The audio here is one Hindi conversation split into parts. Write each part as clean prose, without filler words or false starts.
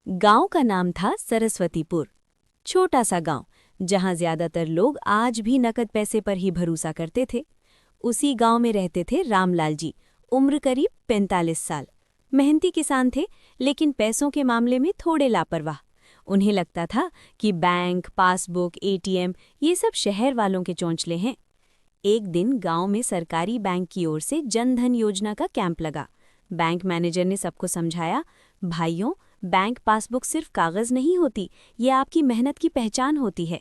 गांव का नाम था सरस्वतीपुर। छोटा सा गांव जहां ज्यादातर लोग आज भी नकद पैसे पर ही भरोसा करते थे। उसी गांव में रहते थे रामलाल जी। उम्र करीब 45 साल। मेहनती किसान थे, लेकिन पैसों के मामले में थोड़े लापरवाह। उन्हें लगता था कि बैंक, पासबुक, एटीएम ये सब शहर वालों के चौंचले हैं। एक दिन गांव में सरकारी बैंक की ओर से जन धन योजना का कैंप लगा। बैंक मैनेजर ने सबको समझाया, भाइयों, बैंक पासबुक सिर्फ कागज नहीं होती, ये आपकी मेहनत की पहचान होती है।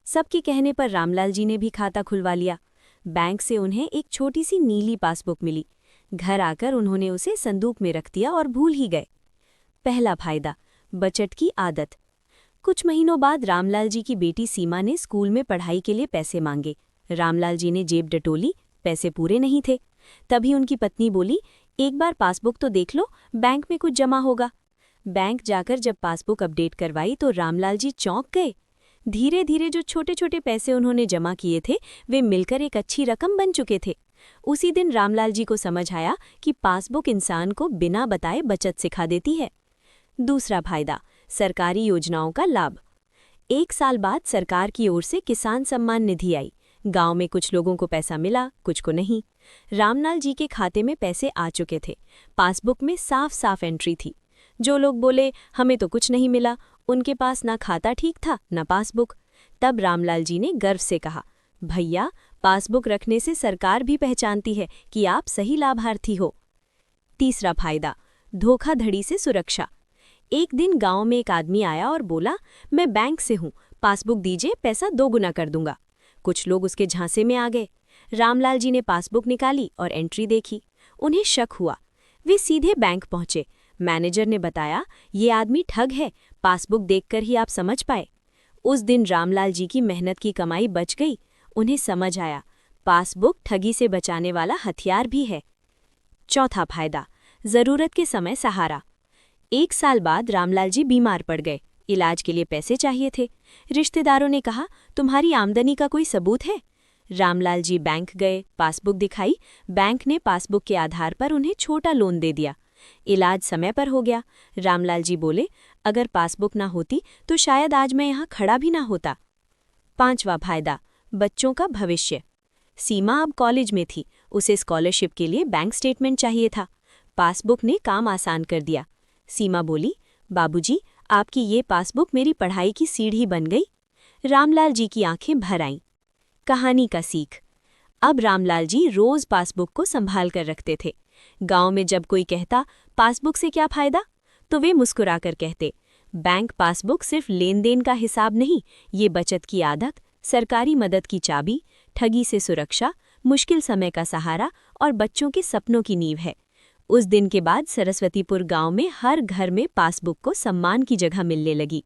सबके कहने पर रामलाल जी ने भी खाता खुलवा लिया। बैंक से उन्हें एक छोटी सी नीली पासबुक मिली। घर आकर उन्होंने उसे संदूक में रख दिया और भूल ही गए। पहला फायदा, बचत की आदत। कुछ महीनों बाद रामलाल जी की बेटी सीमा ने स्कूल में पढ़ाई के लिए पैसे मांगे। रामलाल जी ने जेब डटोली, पैसे पूरे नहीं थे। तभी उनकी पत्नी बोली, एक बार पासबुक तो देख लो, बैंक में कुछ जमा होगा। बैंक जाकर जब पासबुक अपडेट करवाई तो रामलाल जी चौंक गए। धीरे धीरे जो छोटे छोटे पैसे उन्होंने जमा किए थे, वे मिलकर एक अच्छी रकम बन चुके थे। उसी दिन रामलाल जी को समझ आया कि पासबुक इंसान को बिना बताए बचत सिखा देती है। दूसरा फायदा, सरकारी योजनाओं का लाभ। 1 साल बाद सरकार की ओर से किसान सम्मान निधि आई। गांव में कुछ लोगों को पैसा मिला, कुछ को नहीं। रामलाल जी के खाते में पैसे आ चुके थे। पासबुक में साफ साफ एंट्री थी। जो लोग बोले हमें तो कुछ नहीं मिला, उनके पास ना खाता ठीक था ना पासबुक। तब रामलाल जी ने गर्व से कहा, भैया, पासबुक रखने से सरकार भी पहचानती है कि आप सही लाभार्थी हो। तीसरा फायदा, धोखाधड़ी से सुरक्षा। एक दिन गांव में एक आदमी आया और बोला, मैं बैंक से हूं, पासबुक दीजिए, पैसा 2 गुना कर दूंगा। कुछ लोग उसके झांसे में आ गए। रामलाल जी ने पासबुक निकाली और एंट्री देखी। उन्हें शक हुआ। वे सीधे बैंक पहुंचे। मैनेजर ने बताया, ये आदमी ठग है, पासबुक देखकर ही आप समझ पाए। उस दिन रामलाल जी की मेहनत की कमाई बच गई। उन्हें समझ आया, पासबुक ठगी से बचाने वाला हथियार भी है। चौथा फायदा, जरूरत के समय सहारा। 1 साल बाद रामलाल जी बीमार पड़ गए। इलाज के लिए पैसे चाहिए थे। रिश्तेदारों ने कहा, तुम्हारी आमदनी का कोई सबूत है? रामलाल जी बैंक गए, पासबुक दिखाई। बैंक ने पासबुक के आधार पर उन्हें छोटा लोन दे दिया। इलाज समय पर हो गया। रामलाल जी बोले, अगर पासबुक ना होती तो शायद आज मैं यहाँ खड़ा भी ना होता। पांचवा फायदा, बच्चों का भविष्य। सीमा अब कॉलेज में थी। उसे स्कॉलरशिप के लिए बैंक स्टेटमेंट चाहिए था। पासबुक ने काम आसान कर दिया। सीमा बोली, बाबूजी, आपकी ये पासबुक मेरी पढ़ाई की सीढ़ी बन गई। रामलाल जी की आंखें भर आईं। कहानी का सीख। अब रामलाल जी रोज पासबुक को संभाल कर रखते थे। गांव में जब कोई कहता, पासबुक से क्या फायदा, तो वे मुस्कुराकर कहते, बैंक पासबुक सिर्फ लेन देन का हिसाब नहीं, ये बचत की आदत, सरकारी मदद की चाबी, ठगी से सुरक्षा, मुश्किल समय का सहारा और बच्चों के सपनों की नींव है। उस दिन के बाद सरस्वतीपुर गांव में हर घर में पासबुक को सम्मान की जगह मिलने लगी।